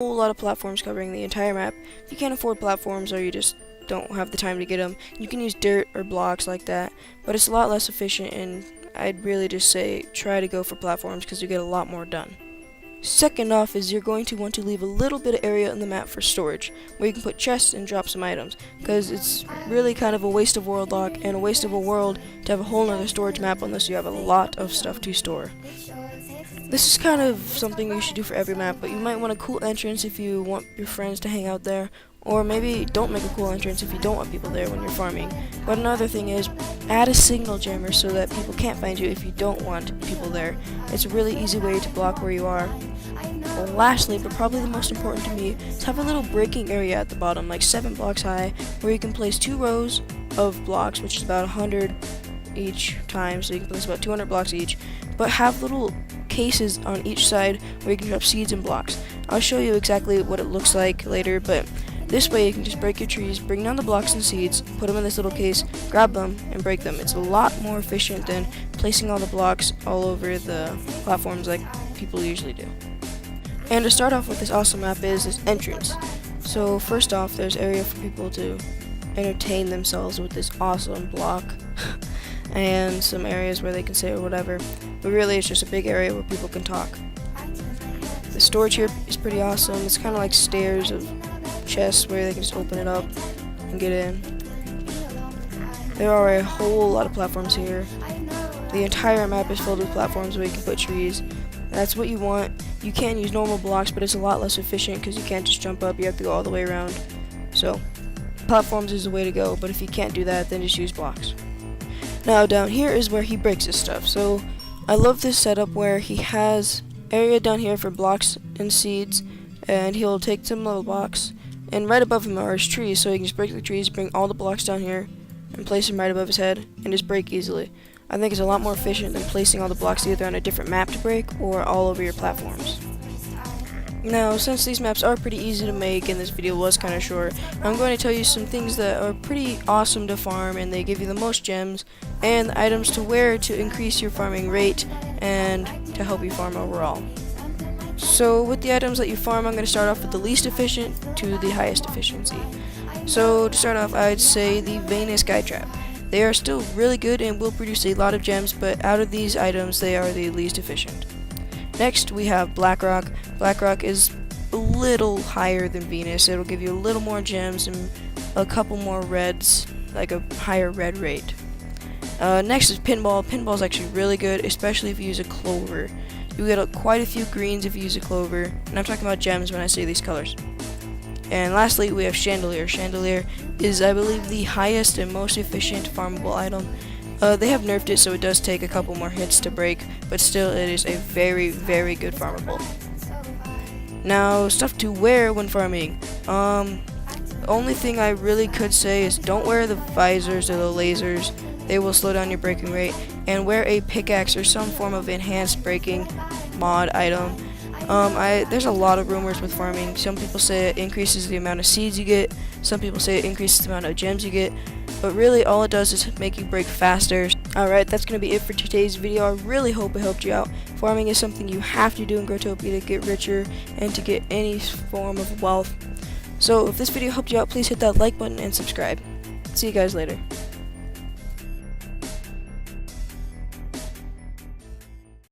whole lot of platforms covering the entire map. If you can't afford platforms or you just don't have the time to get them, you can use dirt or blocks like that, but it's a lot less efficient, and I'd really just say try to go for platforms because you get a lot more done. Second off is you're going to want to leave a little bit of area on the map for storage, where you can put chests and drop some items, because it's really kind of a waste of world lock and a waste of a world to have a whole nother storage map unless you have a lot of stuff to store. This is kind of something you should do for every map, but you might want a cool entrance if you want your friends to hang out there, or maybe don't make a cool entrance if you don't want people there when you're farming. But another thing is, add a signal jammer so that people can't find you if you don't want people there. It's a really easy way to block where you are. Well, lastly, but probably the most important to me, is have a little breaking area at the bottom, like 7 blocks high, where you can place 2 rows of blocks, which is about 100 each time, so you can place about 200 blocks each, but have little cases on each side where you can drop seeds and blocks. I'll show you exactly what it looks like later, but this way you can just break your trees, bring down the blocks and seeds, put them in this little case, grab them, and break them. It's a lot more efficient than placing all the blocks all over the platforms like people usually do. And to start off with this awesome map is this entrance. So first off, there's area for people to entertain themselves with this awesome block. And some areas where they can say or whatever, but really it's just a big area where people can talk. The storage here is pretty awesome. It's kind of like stairs of chests where they can just open it up and get in. There are a whole lot of platforms here. The entire map is filled with platforms where you can put trees. That's what you want. You can use normal blocks, but it's a lot less efficient because you can't just jump up, you have to go all the way around. So platforms is the way to go, but if you can't do that, then just use blocks. Now down here is where he breaks his stuff. So I love this setup where he has area down here for blocks and seeds, and he'll take some little blocks, and right above him are his trees, so he can just break the trees, bring all the blocks down here, and place them right above his head, and just break easily. I think it's a lot more efficient than placing all the blocks either on a different map to break or all over your platforms. Now, since these maps are pretty easy to make and this video was kind of short, I'm going to tell you some things that are pretty awesome to farm, and they give you the most gems and items to wear to increase your farming rate and to help you farm overall. So with the items that you farm, I'm going to start off with the least efficient to the highest efficiency. So to start off, I'd say the Venus Sky Trap. They are still really good and will produce a lot of gems, but out of these items, they are the least efficient. Next, we have Blackrock. Blackrock is a little higher than Venus. It'll give you a little more gems and a couple more reds, like a higher red rate. Next is Pinball. Pinball is actually really good, especially if you use a clover. You get quite a few greens if you use a clover, and I'm talking about gems when I say these colors. And lastly, we have Chandelier. Chandelier is, I believe, the highest and most efficient farmable item. They have nerfed it, so it does take a couple more hits to break, but still it is a very, very good farmable. Now, stuff to wear when farming. Only thing I really could say is don't wear the visors or the lasers. They will slow down your breaking rate. And wear a pickaxe or some form of enhanced breaking mod item. There's a lot of rumors with farming. Some people say it increases the amount of seeds you get. Some people say it increases the amount of gems you get. But really, all it does is make you break faster. Alright, that's going to be it for today's video. I really hope it helped you out. Farming is something you have to do in Growtopia to get richer and to get any form of wealth. So if this video helped you out, please hit that like button and subscribe. See you guys later.